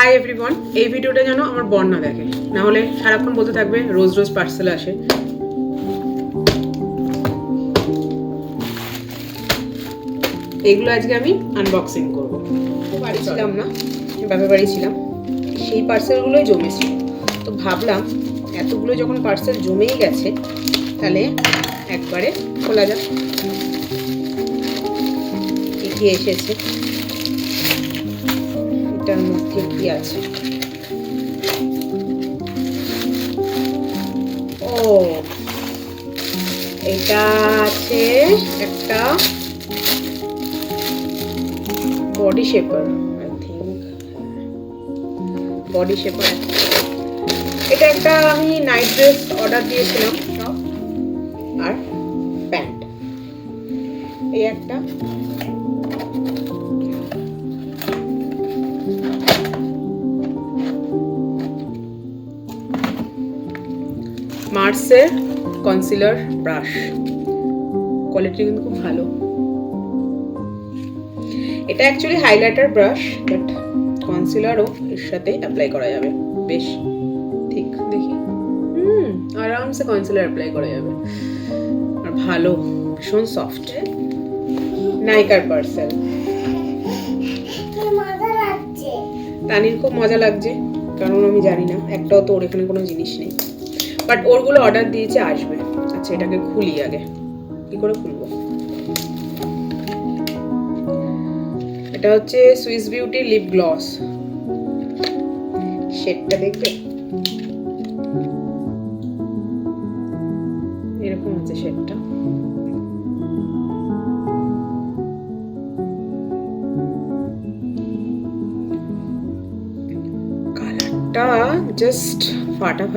Hi everyone, এই ভিডিওটা যেন আমার বোন না দেখে, না হলে সারাক্ষণ বলতে থাকবে রোজ রোজ পার্সেল আসে। এগুলো আজকে আমি আনবক্সিং করবো। বাড়ি ছিলাম না, বাপের বাড়ি ছিলাম, সেই পার্সেলগুলোই জমেছিল। তো ভাবলাম এতগুলো যখন পার্সেল জমেই গেছে তাহলে একবারে খোলা যাক। কি এসেছে, এটার মধ্যে কি আছে? ও, এটা আছে একটা body shaper, I think body shaper. এটা একটা আমি নাইট ড্রেস অর্ডার দিয়েছিলাম, টপ আর প্যান্ট। এই একটা মার্সের কনসিলার ব্রাশ, কোয়ালিটি কিন্তু খুব ভালো। এটা অ্যাকচুয়ালি হাইলাইটার ব্রাশ, বাট কনসিলারও এর সাথে অ্যাপ্লাই করা যাবে। বেশ ঠিক, দেখি আরামসে কনসিলার অ্যাপ্লাই করা যাবে, আর ভালো, ভীষণ সফট। নাইকার পার্সেল, তানির খুব মজা লাগছে, কারণ আমি জানি না, একটাও তো ওর এখানে কোনো জিনিস নেই, বাট ওরগুলো অর্ডার দিয়েছে, আসবে। আচ্ছা, এটাকে খুলি আগে। কি করে খুলবো? এটা হচ্ছে সুইস বিউটি লিপ গ্লস। শেডটা দেখবে, এরকম আছে শেডটা। কালারটা জাস্ট ফাটাফাটি।